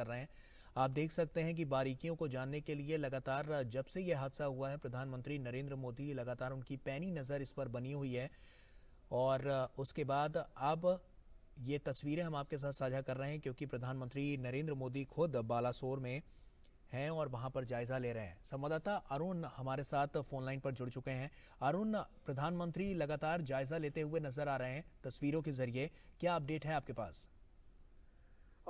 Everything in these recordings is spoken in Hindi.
रहे हैं। आप देख सकते हैं कि बारीकियों को जानने के लिए लगातार जब से ये हादसा हुआ है, प्रधानमंत्री नरेंद्र मोदी लगातार उनकी पैनी नज़र इस पर बनी हुई है। और उसके बाद अब ये तस्वीरें हम आपके साथ साझा कर रहे हैं क्योंकि प्रधानमंत्री नरेंद्र मोदी खुद बालासोर में हैं और वहां पर जायजा ले रहे हैं। संवाददाता अरुण हमारे साथ फोन लाइन पर जुड़ चुके हैं। अरुण, प्रधानमंत्री लगातार जायजा लेते हुए नजर आ रहे हैं तस्वीरों के जरिए, क्या अपडेट है आपके पास?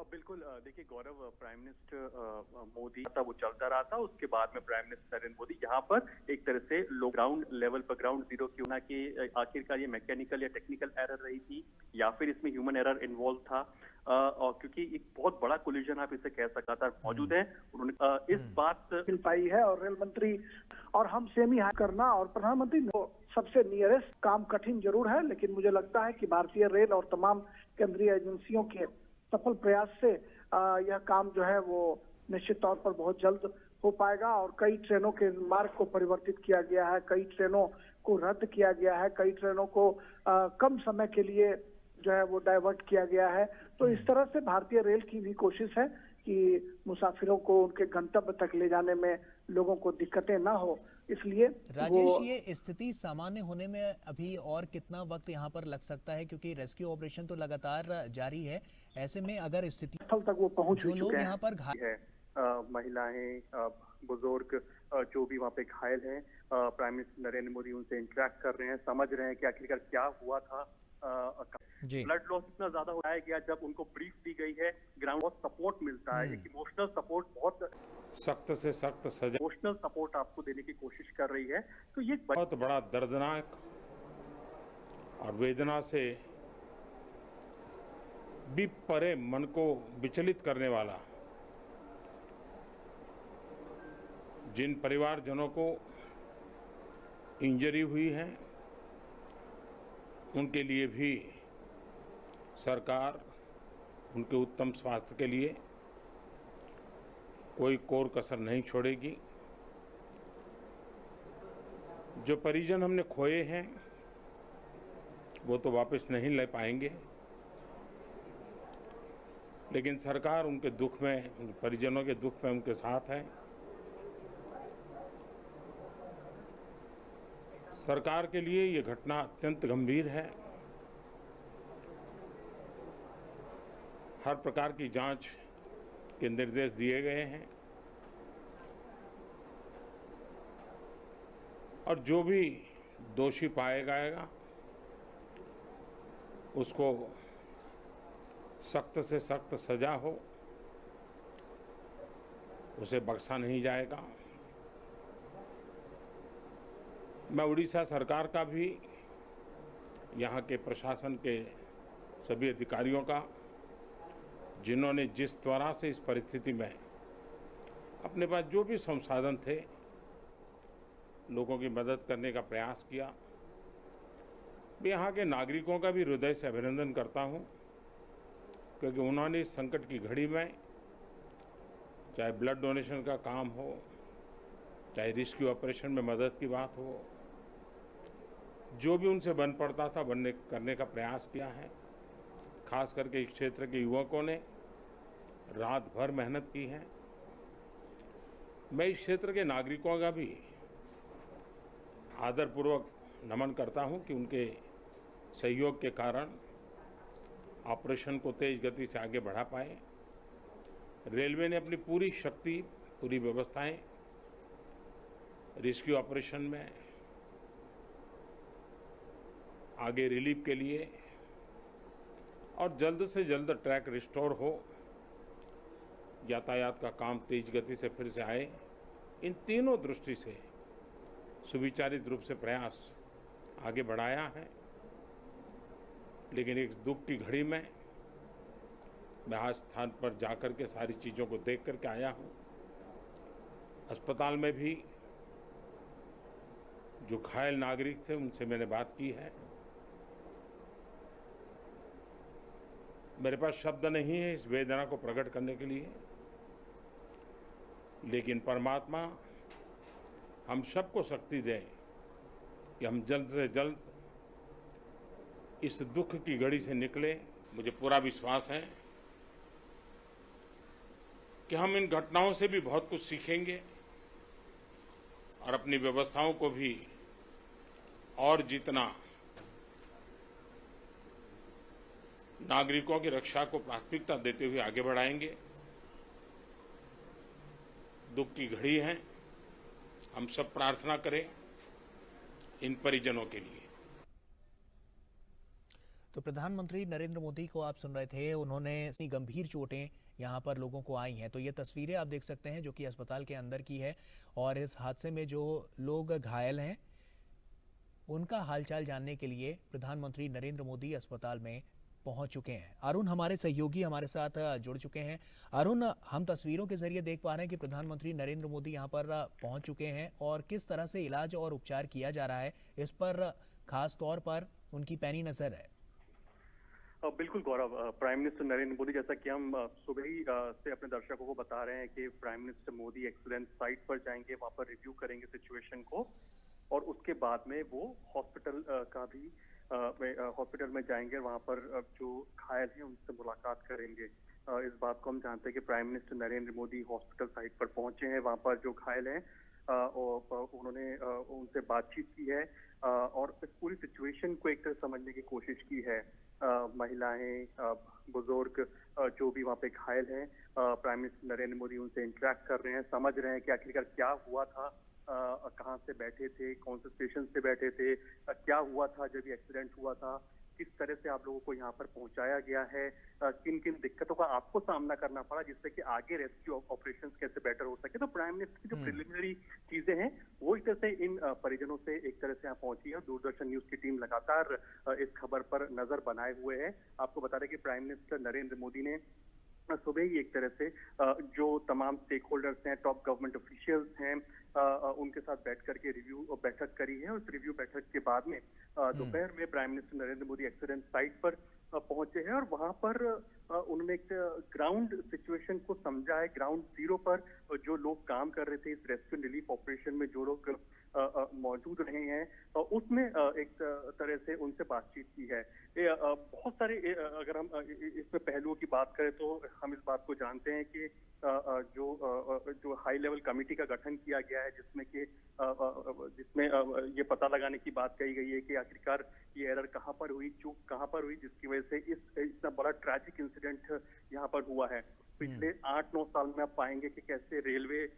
बिल्कुल, देखिए गौरव, प्राइम मिनिस्टर मोदी था वो चलता रहा था। उसके बाद में प्राइम मिनिस्टर नरेंद्र मोदी यहाँ पर एक तरह से लो ग्राउंड लेवल पर, ग्राउंड जीरो क्यों ना कि आखिरकार ये मैकेनिकल या टेक्निकल एरर रही थी या फिर इसमें ह्यूमन एरर इन्वॉल्व था, और क्योंकि एक बहुत बड़ा कोलिजन आप इसे कह सकता था मौजूद है। उन्होंने इस बात मिल पाई है और रेल मंत्री और हम सेमी हाई करना और प्रधानमंत्री सबसे नियरेस्ट काम कठिन जरूर है, लेकिन मुझे लगता है कि भारतीय रेल और तमाम केंद्रीय एजेंसियों के सफल प्रयास से यह काम जो है वो निश्चित तौर पर बहुत जल्द हो पाएगा। और कई ट्रेनों के मार्ग को परिवर्तित किया गया है, कई ट्रेनों को रद्द किया गया है, कई ट्रेनों को कम समय के लिए जो है वो डाइवर्ट किया गया है। तो इस तरह से भारतीय रेल की भी कोशिश है कि मुसाफिरों को उनके गंतव्य तक ले जाने में लोगों को दिक्कतें ना हो। इसलिए राजेश, ये स्थिति सामान्य होने में अभी और कितना वक्त यहाँ पर लग सकता है, क्योंकि रेस्क्यू ऑपरेशन तो लगातार जारी है। ऐसे में अगर स्थिति स्थल तक वो पहुंच जो लोग यहाँ पर घायल है, महिलाएं, बुजुर्ग जो भी वहाँ पे घायल हैं, प्राइम मिनिस्टर नरेंद्र मोदी उनसे इंटरेक्ट कर रहे हैं, समझ रहे हैं कि आखिरकार क्या हुआ था। ब्लड लॉस इतना ज्यादा हो गया, जब उनको ब्रीफ दी गई है, ग्राउंड बहुत सपोर्ट मिलता है, एक इमोशनल सपोर्ट, बहुत सख्त से सख्त सजा, इमोशनल सपोर्ट आपको देने की कोशिश कर रही है। तो ये बहुत बड़ा दर्दनाक और वेदना से भी परे मन को विचलित करने वाला, जिन परिवारजनों को इंजरी हुई है उनके लिए भी सरकार उनके उत्तम स्वास्थ्य के लिए कोई कोर कसर नहीं छोड़ेगी। जो परिजन हमने खोए हैं वो तो वापस नहीं ले पाएंगे, लेकिन सरकार उनके दुख में, उन परिजनों के दुख में उनके साथ है। सरकार के लिए ये घटना अत्यंत गंभीर है। हर प्रकार की जांच के निर्देश दिए गए हैं और जो भी दोषी पाया जाएगा उसको सख्त से सख्त सजा हो, उसे बख्शा नहीं जाएगा। मैं उड़ीसा सरकार का भी, यहाँ के प्रशासन के सभी अधिकारियों का, जिन्होंने जिस तरह से इस परिस्थिति में अपने पास जो भी संसाधन थे लोगों की मदद करने का प्रयास किया, मैं यहाँ के नागरिकों का भी हृदय से अभिनंदन करता हूँ, क्योंकि उन्होंने इस संकट की घड़ी में, चाहे ब्लड डोनेशन का काम हो, चाहे रेस्क्यू ऑपरेशन में मदद की बात हो, जो भी उनसे बन पड़ता था करने का प्रयास किया है। खास करके इस क्षेत्र के युवकों ने रात भर मेहनत की है। मैं इस क्षेत्र के नागरिकों का भी आदरपूर्वक नमन करता हूं कि उनके सहयोग के कारण ऑपरेशन को तेज गति से आगे बढ़ा पाए। रेलवे ने अपनी पूरी शक्ति, पूरी व्यवस्थाएं रेस्क्यू ऑपरेशन में आगे रिलीफ के लिए और जल्द से जल्द ट्रैक रिस्टोर हो, यातायात का काम तेज गति से फिर से आए, इन तीनों दृष्टि से सुविचारित रूप से प्रयास आगे बढ़ाया है। लेकिन एक दुख की घड़ी में मैं आज स्थान पर जाकर के सारी चीज़ों को देख करके आया हूँ। अस्पताल में भी जो घायल नागरिक थे उनसे मैंने बात की है। मेरे पास शब्द नहीं है इस वेदना को प्रकट करने के लिए, लेकिन परमात्मा हम सबको शक्ति दे कि हम जल्द से जल्द इस दुख की घड़ी से निकले। मुझे पूरा विश्वास है कि हम इन घटनाओं से भी बहुत कुछ सीखेंगे और अपनी व्यवस्थाओं को भी और जितना नागरिकों की रक्षा को प्राथमिकता देते हुए आगे बढ़ाएंगे। दुख की घड़ी है, हम सब प्रार्थना करें इन परिजनों के लिए। तो प्रधानमंत्री नरेंद्र मोदी को आप सुन रहे थे, उन्होंने इतनी गंभीर चोटें यहाँ पर लोगों को आई हैं। तो ये तस्वीरें आप देख सकते हैं जो कि अस्पताल के अंदर की है, और इस हादसे में जो लोग घायल हैं उनका हालचाल जानने के लिए प्रधानमंत्री नरेंद्र मोदी अस्पताल में पहुंच चुके हैं। अरुण हमारे सहयोगी हमारे साथ जुड़ चुके हैं। अरुण, हम तस्वीरों के जरिए देख पा रहे हैं कि प्रधानमंत्री नरेंद्र मोदी यहां पर पहुंच चुके हैं, और किस तरह से इलाज और उपचार किया जा रहा है इस पर खास तौर पर उनकी पैनी नजर है। बिल्कुल गौरव, प्राइम मिनिस्टर नरेंद्र मोदी, जैसा कि हम सुबह ही से अपने दर्शकों को बता रहे हैं कि prime minister Modi accident site पर जाएंगे, वहां पर रिव्यू करेंगे सिचुएशन को, और उसके बाद में वो हॉस्पिटल का भी हॉस्पिटल में जाएंगे, वहां पर जो घायल हैं उनसे मुलाकात करेंगे। इस बात को हम जानते हैं कि prime minister Narendra Modi hospital site पर पहुंचे हैं, वहां पर जो घायल हैं और उन्होंने उनसे बातचीत की है और इस पूरी सिचुएशन को एक तरह समझने की कोशिश की है। महिलाएं, बुजुर्ग जो भी वहाँ पे घायल हैं, प्राइम मिनिस्टर नरेंद्र मोदी उनसे इंटरेक्ट कर रहे हैं, समझ रहे हैं कि आखिरकार क्या हुआ था, कहाँ से बैठे थे, कौन से स्टेशन से बैठे थे, क्या हुआ था जब ये एक्सीडेंट हुआ था, किस तरह से आप लोगों को यहाँ पर पहुंचाया गया है, किन किन दिक्कतों का आपको सामना करना पड़ा जिससे कि आगे रेस्क्यू ऑपरेशंस कैसे बेटर हो सके। तो प्राइम मिनिस्टर की जो प्रिलिमिनरी चीजें हैं वो एक तरह से इन परिजनों से एक तरह से यहाँ पहुंची है। दूरदर्शन न्यूज की टीम लगातार इस खबर पर नजर बनाए हुए है। आपको बता दें कि प्राइम मिनिस्टर नरेंद्र मोदी ने सुबह ही एक तरह से जो तमाम स्टेक होल्डर्स हैं, टॉप गवर्नमेंट ऑफिशियल्स हैं, उनके साथ बैठ करके रिव्यू बैठक करी है। और इस रिव्यू बैठक के बाद में दोपहर में prime minister Narendra Modi accident site पर पहुंचे हैं और वहां पर उन्होंने एक ग्राउंड सिचुएशन को समझा है। ग्राउंड जीरो पर जो लोग काम कर रहे थे इस रेस्क्यू रिलीफ ऑपरेशन में, जो लोग मौजूद रहे हैं, उसमें एक तरह से उनसे बातचीत की है। बहुत सारे अगर हम इसमें पहलुओं की बात करें तो हम इस बात को जानते हैं कि जो हाई लेवल कमेटी का गठन किया गया है जिसमें ये पता लगाने की बात कही गई है कि आखिरकार ये एरर कहाँ पर हुई, चूक कहाँ पर हुई, जिसकी वजह से इतना बड़ा ट्रैजिक इंसिडेंट यहाँ पर हुआ है। पिछले 8-9 साल में आप पाएंगे कि कैसे रेलवे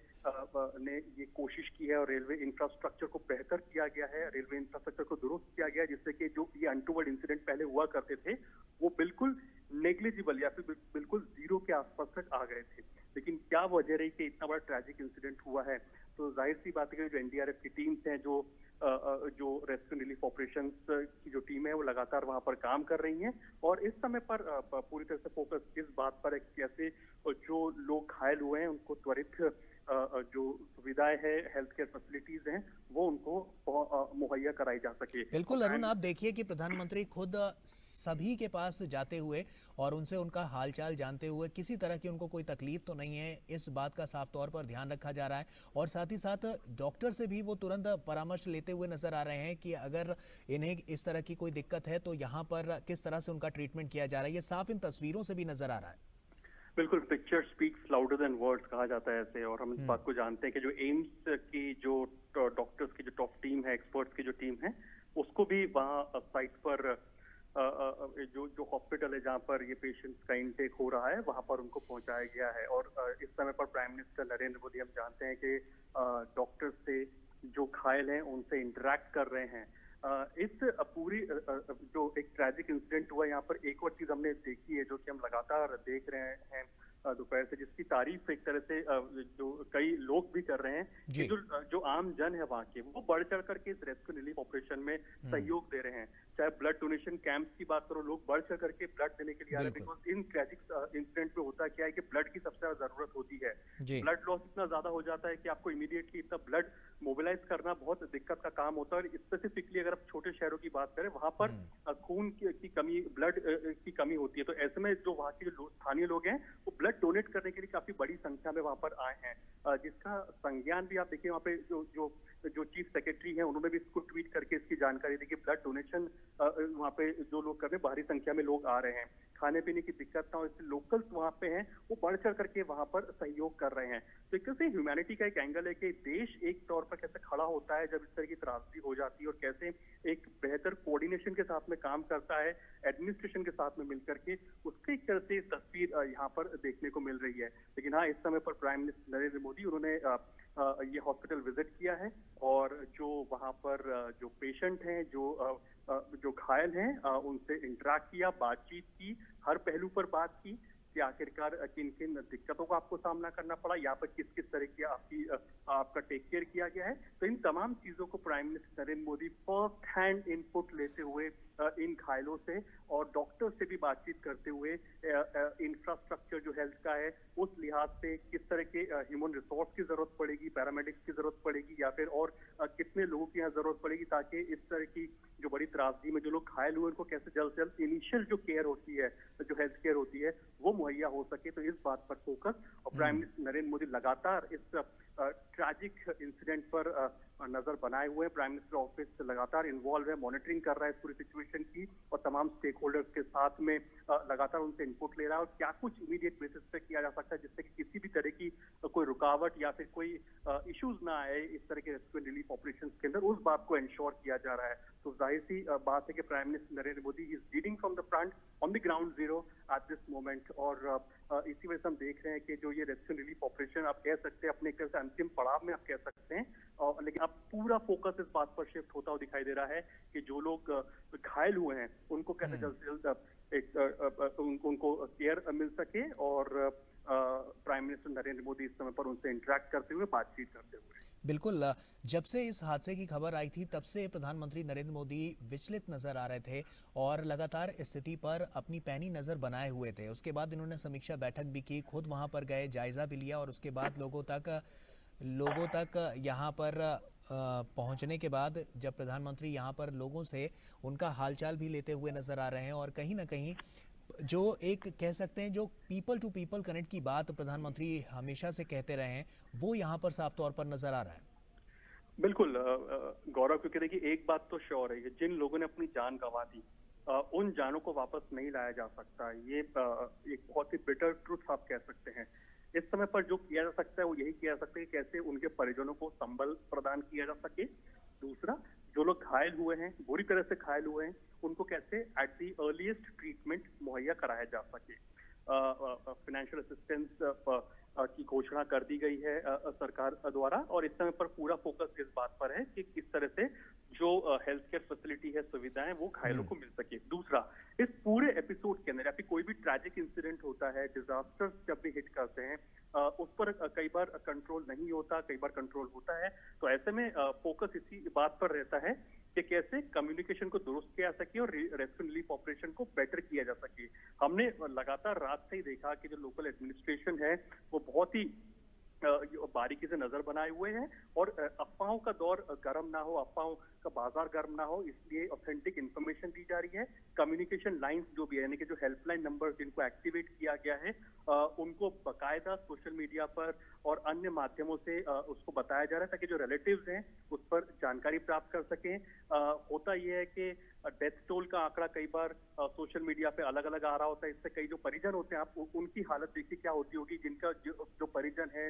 ने ये कोशिश की है और रेलवे इंफ्रास्ट्रक्चर को बेहतर किया गया है, रेलवे इंफ्रास्ट्रक्चर को दुरुस्त किया गया है, जिससे कि जो ये अनटूवर्ड इंसिडेंट पहले हुआ करते थे वो बिल्कुल नेग्लिजिबल या फिर बिल्कुल जीरो के आसपास तक आ गए थे। लेकिन क्या वजह रही कि इतना बड़ा ट्रैजिक इंसिडेंट हुआ है? तो जाहिर सी बात है कि जो एनडीआरएफ की टीम्स हैं, जो रेस्क्यू रिलीफ ऑपरेशंस की जो टीम है वो लगातार वहां पर काम कर रही हैं और इस समय पर पूरी तरह से फोकस इस बात पर है कि कैसे जो लोग घायल हुए हैं उनको त्वरित जो सुविधाएं हैं, हेल्थ केयर फैसिलिटीज हैं, वो उनको मुहैया कराई जा सके। बिल्कुल अरुण, आप देखिए कि प्रधानमंत्री खुद सभी के पास जाते हुए और उनसे उनका हालचाल जानते हुए किसी तरह की उनको कोई तकलीफ तो नहीं है, इस बात का साफ तौर पर ध्यान रखा जा रहा है। और साथ ही साथ डॉक्टर से भी वो तुरंत परामर्श लेते हुए नजर आ रहे हैं कि अगर इन्हें इस तरह की कोई दिक्कत है तो यहाँ पर किस तरह से उनका ट्रीटमेंट किया जा रहा है, ये साफ इन तस्वीरों से भी नजर आ रहा है। बिल्कुल, picture speaks louder than words कहा जाता है ऐसे। और हम इस बात को जानते हैं कि जो एम्स की जो डॉक्टर्स की जो टॉप टीम है, एक्सपर्ट्स की जो टीम है, उसको भी वहाँ साइट पर जो हॉस्पिटल है जहाँ पर ये पेशेंट्स का इनटेक हो रहा है वहाँ पर उनको पहुँचाया गया है। और इस समय पर प्राइम मिनिस्टर नरेंद्र मोदी, हम जानते हैं कि डॉक्टर्स से जो घायल हैं उनसे इंटरेक्ट कर रहे हैं। इस पूरी जो एक ट्रैजिक इंसिडेंट हुआ, यहाँ पर एक और चीज हमने देखी है जो कि हम लगातार देख रहे हैं दोपहर से, जिसकी तारीफ एक तरह से जो कई लोग भी कर रहे हैं कि जो आम जन है वहाँ के, वो बढ़ चढ़ करके इस रेस्क्यू रिलीफ ऑपरेशन में सहयोग दे रहे हैं। चाहे ब्लड डोनेशन कैंप्स की बात करो, लोग बढ़ चढ़ करके ब्लड देने के लिए आ रहे हैं। बिकॉज इन ट्रैजिक इंसिडेंट में होता क्या है कि ब्लड की सबसे ज्यादा जरूरत होती है। ब्लड लॉस इतना ज्यादा हो जाता है कि आपको इमीडिएटली इतना ब्लड मोबिलाइज करना बहुत दिक्कत का काम होता है। और स्पेसिफिकली अगर आप छोटे शहरों की बात करें, वहां पर खून की कमी, ब्लड की कमी होती है। तो ऐसे में जो वहाँ के जो स्थानीय लोग हैं वो ब्लड ब्लड डोनेट करने के लिए काफी बड़ी संख्या में वहां पर आए हैं, जिसका संज्ञान भी आप देखिए वहाँ पे जो चीफ सेक्रेटरी हैं उन्होंने भी इसको ट्वीट करके इसकी जानकारी दी कि ब्लड डोनेशन वहाँ पे जो लोग कर रहे हैं, भारी संख्या में लोग आ रहे हैं, खाने पीने की दिक्कत ना हो, इसलिए लोकल्स वहाँ पे हैं वो बढ़ चढ़ करके वहाँ पर सहयोग कर रहे हैं। तो एक तरह से ह्यूमैनिटी का एक एंगल है कि देश एक तौर पर कैसे खड़ा होता है जब इस तरह की त्रासदी हो जाती है, और कैसे एक बेहतर कोऑर्डिनेशन के साथ में काम करता है एडमिनिस्ट्रेशन के साथ में मिलकर के, उसकी एक तरह से तस्वीर यहाँ पर देखने को मिल रही है। लेकिन हाँ, इस समय पर प्राइम मिनिस्टर नरेंद्र मोदी उन्होंने ये हॉस्पिटल विजिट किया है, और जो वहाँ पर जो पेशेंट हैं, जो घायल हैं, उनसे इंटरेक्ट किया, बातचीत की, हर पहलू पर बात की कि आखिरकार किन किन दिक्कतों का आपको सामना करना पड़ा, यहाँ पर किस किस तरह की आपका टेक केयर किया गया है। तो इन तमाम चीजों को prime minister Narendra Modi first hand input लेते हुए इन घायलों से और डॉक्टर से भी बातचीत करते हुए इंफ्रास्ट्रक्चर जो हेल्थ का है उस लिहाज से किस तरह के ह्यूमन रिसोर्स की जरूरत पड़ेगी, पैरामेडिक्स की जरूरत पड़ेगी, या फिर और कितने लोगों की यहाँ जरूरत पड़ेगी, ताकि इस तरह की जो बड़ी त्रासदी में जो लोग घायल हुए उनको कैसे जल्द से जल्द इनिशियल जो केयर होती है, जो हेल्थ केयर होती है, वो मुहैया हो सके। तो इस बात पर फोकस, और प्राइम मिनिस्टर नरेंद्र मोदी लगातार इस ट्रैजिक इंसिडेंट पर नजर बनाए हुए हैं। प्राइम मिनिस्टर ऑफिस लगातार इन्वॉल्व है, मॉनिटरिंग कर रहा है इस पूरी सिचुएशन की, और तमाम स्टेक होल्डर्स के साथ में लगातार उनसे इनपुट ले रहा है, और क्या कुछ इमीडिएट बेसिस पे किया जा सकता है जिससे कि किसी भी तरह की कोई रुकावट या फिर कोई इश्यूज ना आए इस तरह के रेस्क्यू एंड रिलीफ ऑपरेशंस के अंदर, उस बात को इंश्योर किया जा रहा है। तो जाहिर सी बात है कि prime minister Narendra Modi is leading from the front on the ground zero at this moment, और इसी वजह से हम देख रहे हैं कि जो ये रेस्क्यू एंड रिलीफ ऑपरेशन आप कह सकते हैं अपने एक तरह से अंतिम पड़ाव में आप कह सकते हैं, लेकिन अब पूरा फोकस इस बात पर शिफ्ट होता हुआ दिखाई दे रहा है कि जो लोग घायल हुए हैं उनको कैसे जल्द से जल्द उनको केयर मिल सके, और प्राइम मिनिस्टर नरेंद्र मोदी इस समय पर उनसे इंटरेक्ट करते हुए, बातचीत करते हुए। बिल्कुल, जब से इस हादसे की खबर आई थी तब से प्रधानमंत्री नरेंद्र मोदी विचलित नजर आ रहे थे और लगातार स्थिति पर अपनी पैनी नजर बनाए हुए थे। उसके बाद इन्होंने समीक्षा बैठक भी की, खुद वहां पर गए, जायजा भी लिया, और उसके बाद लोगों तक यहाँ पर पहुंचने के बाद जब प्रधानमंत्री यहाँ पर लोगों से उनका हालचाल भी लेते हुए नजर आ रहे हैं, और कहीं ना कहीं जो एक कह सकते हैं जो पीपल टू पीपल कनेक्ट की बात प्रधानमंत्री हमेशा से कहते रहे हैं, वो यहाँ पर साफ तौर पर नजर आ रहा है। बिल्कुल गौरव, क्योंकि देखिए एक बात तो श्योर है, जिन लोगों ने अपनी जान गंवा दी उन जानों को वापस नहीं लाया जा सकता। ये एक बहुत ही बिटर ट्रुथ आप कह सकते हैं। इस समय पर जो किया जा सकता है वो यही किया जा सकता है कि कैसे उनके परिजनों को संबल प्रदान किया जा सके। दूसरा, जो लोग घायल हुए हैं, बुरी तरह से घायल हुए हैं, उनको कैसे एट दी अर्लीस्ट ट्रीटमेंट मुहैया कराया जा सके। फाइनेंशियल असिस्टेंस की घोषणा कर दी गई है सरकार द्वारा, और इस समय पर पूरा फोकस इस बात पर है कि किस तरह से जो हेल्थ केयर फैसिलिटी है, सुविधाएं, वो घायलों को मिल सके। दूसरा, इस पूरे एपिसोड के अंदर या फिर कोई भी ट्रैजिक इंसिडेंट होता है, डिजास्टर्स जब भी हिट करते हैं, उस पर कई बार कंट्रोल नहीं होता, कई बार कंट्रोल होता है। तो ऐसे में फोकस इसी बात पर रहता है कि कैसे कम्युनिकेशन को दुरुस्त किया जा सके और रेस्क्यू रिलीफ ऑपरेशन को बेटर किया जा सके। हमने लगातार रात से ही देखा कि जो लोकल एडमिनिस्ट्रेशन है वो बहुत ही बारीकी से नजर बनाए हुए हैं, और अफवाहों का दौर गर्म ना हो, अफवाहों का बाजार गर्म ना हो, इसलिए ऑथेंटिक इंफॉर्मेशन दी जा रही है। कम्युनिकेशन लाइंस जो भी है, यानी कि जो हेल्पलाइन नंबर जिनको एक्टिवेट किया गया है, उनको बकायदा सोशल मीडिया पर और अन्य माध्यमों से उसको बताया जा रहा है, ताकि जो रिलेटिव्स हैं उस पर जानकारी प्राप्त कर सकें। होता यह है कि डेथ टोल का आंकड़ा कई बार सोशल मीडिया पे अलग अलग आ रहा होता है, इससे कई जो परिजन होते हैं, आप उनकी हालत देखिए क्या होती होगी, जिनका जो परिजन है,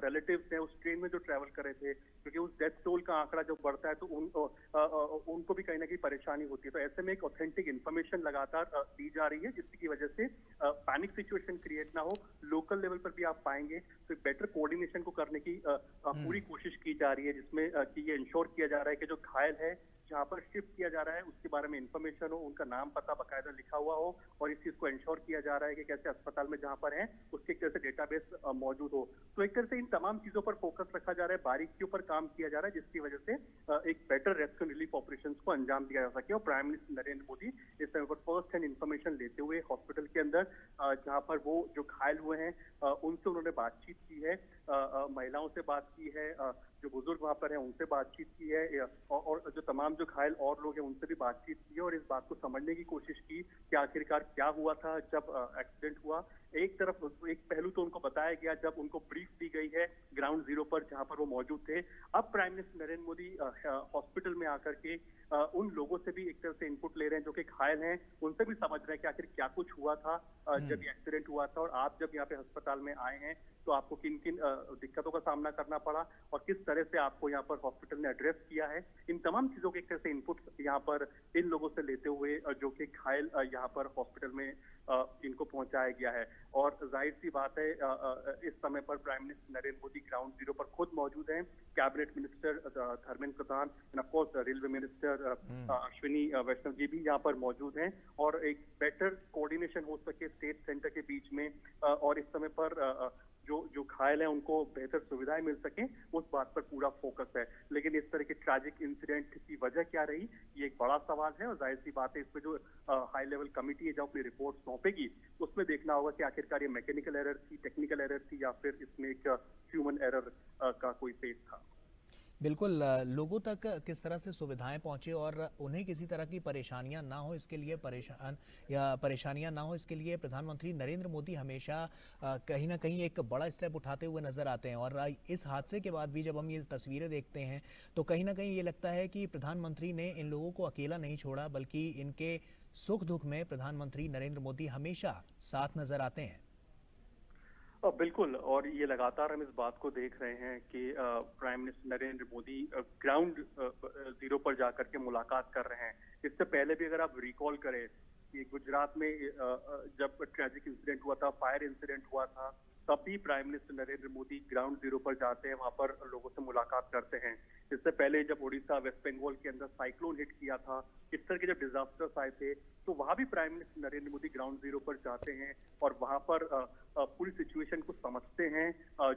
रिलेटिव्स हैं, उस ट्रेन में जो ट्रैवल कर रहे थे, क्योंकि उस डेथ टोल का आंकड़ा जब बढ़ता है तो उनको भी कहीं ना कहीं परेशानी होती है। तो ऐसे में एक ऑथेंटिक इन्फॉर्मेशन लगातार दी जा रही है, जिसकी वजह से पैनिक सिचुएशन क्रिएट ना हो। लोकल लेवल पर भी आप पाएंगे तो बेटर कोऑर्डिनेशन को करने की पूरी कोशिश की जा रही है, जिसमें कि ये इंश्योर किया जा रहा है कि जो घायल है, जहाँ पर शिफ्ट किया जा रहा है, उसके बारे में इंफॉर्मेशन हो, उनका नाम पता बकायदा लिखा हुआ हो, और इस चीज को इंश्योर किया जा रहा है कि कैसे अस्पताल में जहाँ पर है उसके एक तरह से डेटाबेस मौजूद हो। तो एक तरह से इन तमाम चीजों पर फोकस रखा जा रहा है, बारीकियों पर काम किया जा रहा है, जिसकी वजह से एक बेटर रेस्क्यू रिलीफ ऑपरेशंस को अंजाम दिया जा सके। और प्राइम मिनिस्टर नरेंद्र मोदी इस समय पर फर्स्ट हैंड इंफॉर्मेशन लेते हुए हॉस्पिटल के अंदर जहाँ पर वो जो घायल हुए हैं उनसे उन्होंने बातचीत की है, महिलाओं से बात की है, जो बुजुर्ग वहां पर हैं उनसे बातचीत की है, और जो तमाम जो घायल और लोग हैं उनसे भी बातचीत की है, और इस बात को समझने की कोशिश की कि आखिरकार क्या हुआ था जब एक्सीडेंट हुआ, एक तरफ एक पहलू तो उनको बताया गया जब उनको ब्रीफ दी गई है ग्राउंड जीरो पर जहां पर वो मौजूद थे। अब prime minister Narendra Modi hospital में आकर के उन लोगों से भी एक तरह से इनपुट ले रहे हैं जो कि घायल हैं, उनसे भी समझ रहे हैं कि आखिर क्या कुछ हुआ था जब ये एक्सीडेंट हुआ था, और आप जब यहाँ पे अस्पताल में आए हैं तो आपको किन किन दिक्कतों का सामना करना पड़ा और किस तरह से आपको यहाँ पर हॉस्पिटल ने एड्रेस किया है। इन तमाम चीजों के एक तरह से इनपुट यहाँ पर इन लोगों से लेते हुए जो कि घायल यहाँ पर हॉस्पिटल में इनको पहुंचाया गया है। और जाहिर सी बात है इस समय पर prime minister Narendra Modi ground zero पर खुद मौजूद हैं। Cabinet minister Dharmendra Pradhan and of course railway minister Ashwini Vaishnav ji भी यहाँ पर मौजूद हैं, और एक बेटर कोऑर्डिनेशन हो सके स्टेट सेंटर के बीच में और इस समय पर जो घायल हैं उनको बेहतर सुविधाएं मिल सकें, उस बात पर पूरा फोकस है। लेकिन इस तरह के ट्रैजिक इंसिडेंट की वजह क्या रही, ये एक बड़ा सवाल है, और जाहिर सी बात है इस पे जो हाई लेवल कमेटी है जो अपनी रिपोर्ट सौंपेगी उसमें देखना होगा कि आखिरकार ये मैकेनिकल एरर थी, टेक्निकल एरर थी, या फिर इसमें एक ह्यूमन एरर का कोई फेस था। बिल्कुल, लोगों तक किस तरह से सुविधाएं पहुंचे और उन्हें किसी तरह की परेशानियां ना हो इसके लिए परेशानियां ना हो इसके लिए प्रधानमंत्री नरेंद्र मोदी हमेशा कहीं ना कहीं एक बड़ा स्टेप उठाते हुए नजर आते हैं। और इस हादसे के बाद भी जब हम ये तस्वीरें देखते हैं तो कहीं ना कहीं ये लगता है कि प्रधानमंत्री ने इन लोगों को अकेला नहीं छोड़ा, बल्कि इनके सुख दुख में प्रधानमंत्री नरेंद्र मोदी हमेशा साथ नजर आते हैं। बिल्कुल, और ये लगातार हम इस बात को देख रहे हैं कि prime minister Narendra Modi ground zero पर जाकर के मुलाकात कर रहे हैं। इससे पहले भी अगर आप रिकॉल करें कि गुजरात में जब ट्रैजिक इंसिडेंट हुआ था, फायर इंसिडेंट हुआ था, तब भी prime minister Narendra Modi ground zero पर जाते हैं, वहां पर लोगों से मुलाकात करते हैं। इससे पहले जब उड़ीसा वेस्ट बंगाल के अंदर साइक्लोन हिट किया था, इस तरह के जब डिजास्टर्स आए थे, तो वहां भी prime minister Narendra Modi ground zero पर जाते हैं और वहां पर पूरी सिचुएशन को समझते हैं।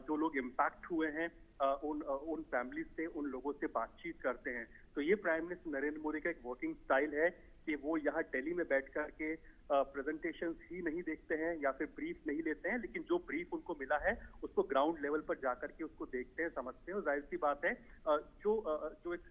जो लोग इम्पैक्ट हुए हैं उन फैमिली से, उन लोगों से बातचीत करते हैं। तो ये प्राइम मिनिस्टर नरेंद्र मोदी का एक वर्किंग स्टाइल है कि वो यहाँ दिल्ली में बैठ करके प्रेजेंटेशंस ही नहीं देखते हैं या फिर ब्रीफ नहीं लेते हैं, लेकिन जो ब्रीफ उनको मिला है उसको ग्राउंड लेवल पर जाकर के उसको देखते हैं, समझते हैं। और जाहिर सी बात है जो एक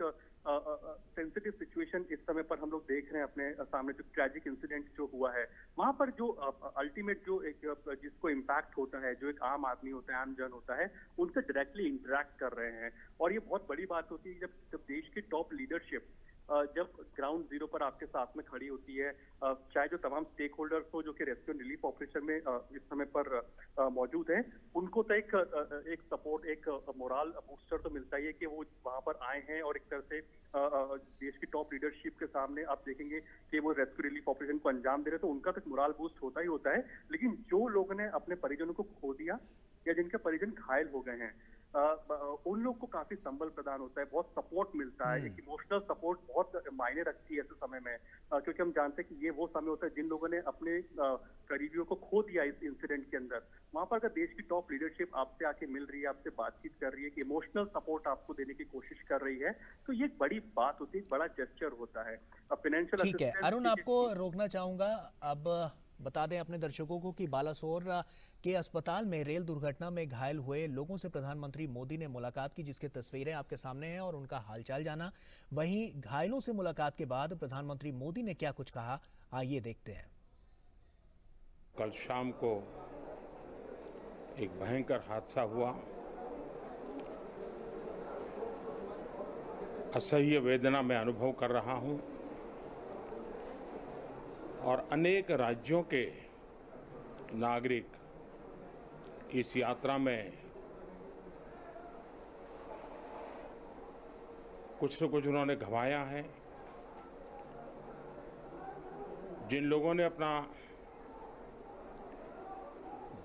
सेंसिटिव सिचुएशन इस समय पर हम लोग देख रहे हैं अपने सामने, जो ट्रैजिक इंसिडेंट जो हुआ है, वहां पर जो अल्टीमेट जो एक जिसको इम्पैक्ट होता है, जो एक आम आदमी होता है, आम जन होता है, उनसे डायरेक्टली इंटरेक्ट कर रहे हैं। और ये बहुत बड़ी बात होती है जब देश की टॉप लीडरशिप जब ग्राउंड जीरो पर आपके साथ में खड़ी होती है, चाहे जो तमाम स्टेक होल्डर्स हो जो कि रेस्क्यू एंड रिलीफ ऑपरेशन में इस समय पर मौजूद हैं, उनको तो एक सपोर्ट, एक मोरल बूस्टर तो मिलता ही है कि वो वहां पर आए हैं और एक तरह से देश की टॉप लीडरशिप के सामने आप देखेंगे कि वो रेस्क्यू रिलीफ ऑपरेशन को अंजाम दे रहे, तो उनका तो मोरल बूस्ट होता ही होता है। लेकिन जो लोगों ने अपने परिजनों को खो दिया या जिनके परिजन घायल हो गए हैं, उन लोग को काफी संबल प्रदान होता है, बहुत सपोर्ट मिलता है। एक इमोशनल सपोर्ट बहुत मायने रखती है ऐसे समय में, क्योंकि हम जानते हैं कि ये वो समय होता है जिन लोगों ने अपने करीबियों को खो दिया इस इंसिडेंट के अंदर। वहां पर अगर देश की टॉप लीडरशिप आपसे आके मिल रही है, आपसे बातचीत कर रही है, कि इमोशनल सपोर्ट आपको देने की कोशिश कर रही है, तो ये एक बड़ी बात होती है, एक बड़ा जेस्चर होता है। फाइनेंशियल ठीक है अरुण, आपको रोकना चाहूंगा। अब बता दें अपने दर्शकों को कि बालासोर के अस्पताल में रेल दुर्घटना में घायल हुए लोगों से प्रधानमंत्री मोदी ने मुलाकात की, जिसकी तस्वीरें आपके सामने हैं, और उनका हालचाल जाना। वहीं घायलों से मुलाकात के बाद प्रधानमंत्री मोदी ने क्या कुछ कहा, आइए देखते हैं। कल शाम को एक भयंकर हादसा हुआ। असह्य वेदना मैं अनुभव कर रहा हूं और अनेक राज्यों के नागरिक इस यात्रा में कुछ न कुछ उन्होंने गंवाया है। जिन लोगों ने अपना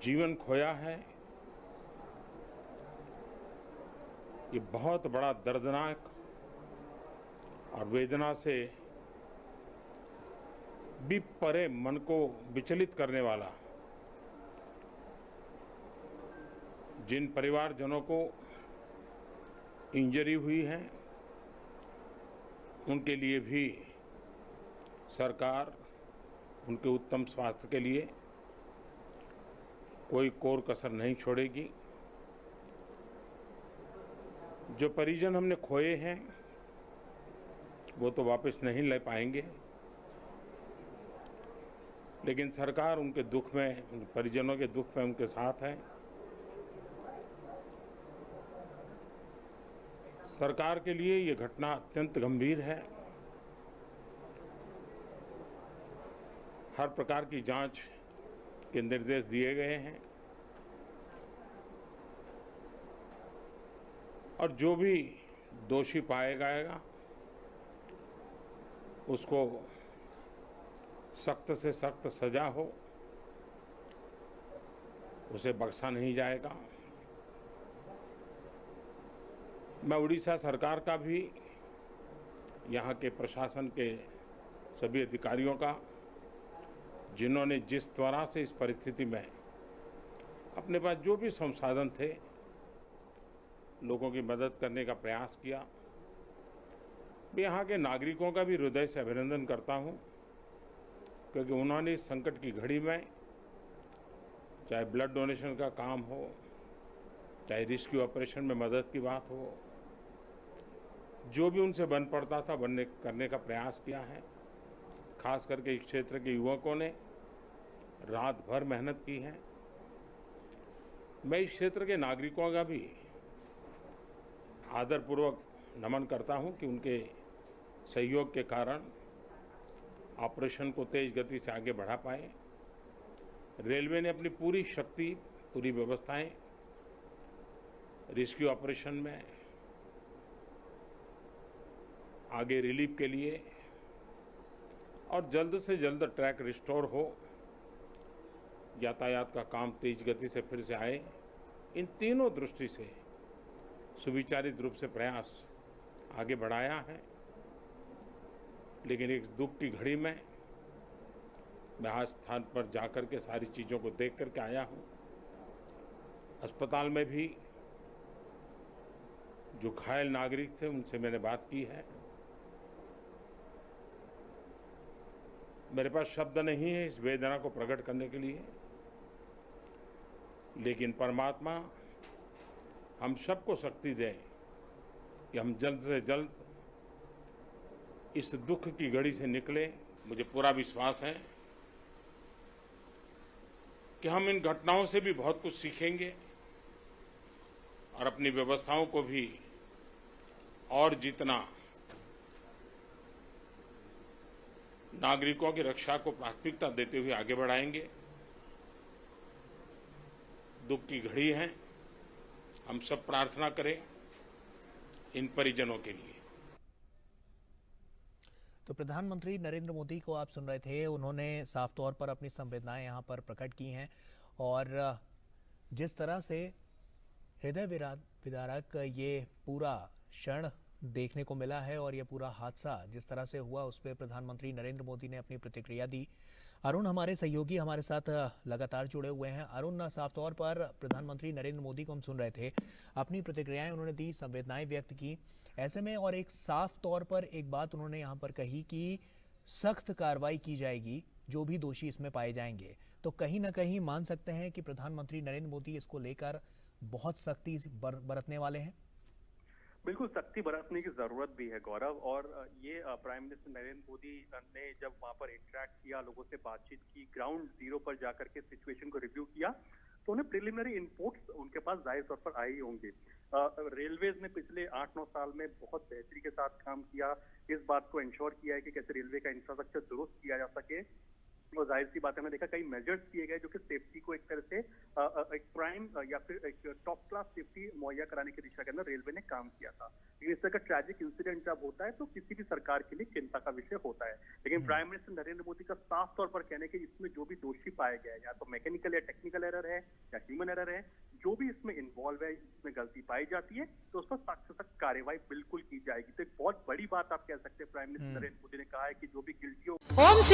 जीवन खोया है, ये बहुत बड़ा दर्दनाक और वेदना से भी परे मन को विचलित करने वाला। जिन परिवारजनों को इंजरी हुई है उनके लिए भी सरकार उनके उत्तम स्वास्थ्य के लिए कोई कोर कसर नहीं छोड़ेगी। जो परिजन हमने खोए हैं वो तो वापस नहीं ले पाएंगे, लेकिन सरकार उनके दुख में, उनके परिजनों के दुख में उनके साथ है। सरकार के लिए ये घटना अत्यंत गंभीर है। हर प्रकार की जांच के निर्देश दिए गए हैं और जो भी दोषी पाया जाएगा उसको सख्त से सख्त सजा हो, उसे बख्शा नहीं जाएगा। मैं उड़ीसा सरकार का भी, यहाँ के प्रशासन के सभी अधिकारियों का, जिन्होंने जिस तरह से इस परिस्थिति में अपने पास जो भी संसाधन थे लोगों की मदद करने का प्रयास किया, मैं यहाँ के नागरिकों का भी हृदय से अभिनंदन करता हूँ, क्योंकि उन्होंने इस संकट की घड़ी में, चाहे ब्लड डोनेशन का काम हो, चाहे रेस्क्यू ऑपरेशन में मदद की बात हो, जो भी उनसे बन पड़ता था करने का प्रयास किया है। खास करके इस क्षेत्र के युवकों ने रात भर मेहनत की है। मैं इस क्षेत्र के नागरिकों का भी आदरपूर्वक नमन करता हूं कि उनके सहयोग के कारण ऑपरेशन को तेज गति से आगे बढ़ा पाए। रेलवे ने अपनी पूरी शक्ति, पूरी व्यवस्थाएं रेस्क्यू ऑपरेशन में आगे रिलीफ के लिए और जल्द से जल्द ट्रैक रिस्टोर हो, यातायात का काम तेज गति से फिर से आए, इन तीनों दृष्टि से सुविचारित रूप से प्रयास आगे बढ़ाया है। लेकिन एक दुख की घड़ी में मैं आज स्थान पर जाकर के सारी चीज़ों को देख करके आया हूँ। अस्पताल में भी जो घायल नागरिक थे उनसे मैंने बात की है। मेरे पास शब्द नहीं है इस वेदना को प्रकट करने के लिए, लेकिन परमात्मा हम सबको शक्ति दे कि हम जल्द से जल्द इस दुख की घड़ी से निकले। मुझे पूरा विश्वास है कि हम इन घटनाओं से भी बहुत कुछ सीखेंगे और अपनी व्यवस्थाओं को भी और जितना नागरिकों की रक्षा को प्राथमिकता देते हुए आगे बढ़ाएंगे। दुख की घड़ी है, हम सब प्रार्थना करें इन परिजनों के लिए। तो प्रधानमंत्री नरेंद्र मोदी को आप सुन रहे थे, उन्होंने साफ तौर पर अपनी संवेदनाएं यहाँ पर प्रकट की हैं और जिस तरह से हृदय विदारक ये पूरा क्षण देखने को मिला है और ये पूरा हादसा जिस तरह से हुआ उस पर प्रधानमंत्री नरेंद्र मोदी ने अपनी प्रतिक्रिया दी। अरुण हमारे सहयोगी हमारे साथ लगातार जुड़े हुए हैं। अरुण, साफ तौर पर प्रधानमंत्री नरेंद्र मोदी को हम सुन रहे थे, अपनी प्रतिक्रियाएं उन्होंने दी, संवेदनाएं व्यक्त की। ऐसे में और एक साफ तौर पर एक बात उन्होंने यहाँ पर कही कि सख्त कार्रवाई की जाएगी जो भी दोषी इसमें पाए जाएंगे। तो कहीं ना कहीं मान सकते हैं कि प्रधानमंत्री नरेंद्र मोदी इसको लेकर बहुत सख्ती बरतने वाले हैं। बिल्कुल सख्ती बरतने की जरूरत भी है गौरव। और ये प्राइम मिनिस्टर नरेंद्र मोदी ने जब वहां पर इंटरेक्ट किया, लोगों से बातचीत की, ग्राउंड जीरो पर जाकर के सिचुएशन को रिव्यू किया, तो उन्हें प्रिलिमिनरी इनपुट्स उनके पास जाहिर तौर पर आई होंगी। रेलवेज ने पिछले 8-9 साल में बहुत बेहतरी के साथ काम किया, इस बात को इंश्योर किया है कि कैसे रेलवे का इंफ्रास्ट्रक्चर दुरुस्त किया जा सके। और जाहिर सी बात है, हमने देखा कई मेजर्स किए गए जो कि सेफ्टी को एक तरह से एक प्राइम या फिर एक टॉप क्लास सेफ्टी मुहैया कराने की दिशा के अंदर रेलवे ने काम किया था। लेकिन इस तरह का ट्रैजिक इंसिडेंट जब होता है तो किसी भी सरकार के लिए चिंता का विषय होता है। लेकिन प्राइम मिनिस्टर नरेंद्र मोदी का साफ तौर पर कहने के इसमें जो भी दोषी पाया गया है, या तो मैकेनिकल या टेक्निकल एरर है या ह्यूमन एरर है, जो भी इसमें इन्वॉल्व है, इसमें गलती पाई जाती है तो उस पर सख्त से सख्त कार्रवाई बिल्कुल की जाएगी। तो एक बहुत बड़ी बात आप कह सकते हैं, प्राइम मिनिस्टर नरेंद्र मोदी ने कहा है कि जो भी गिल्टी हो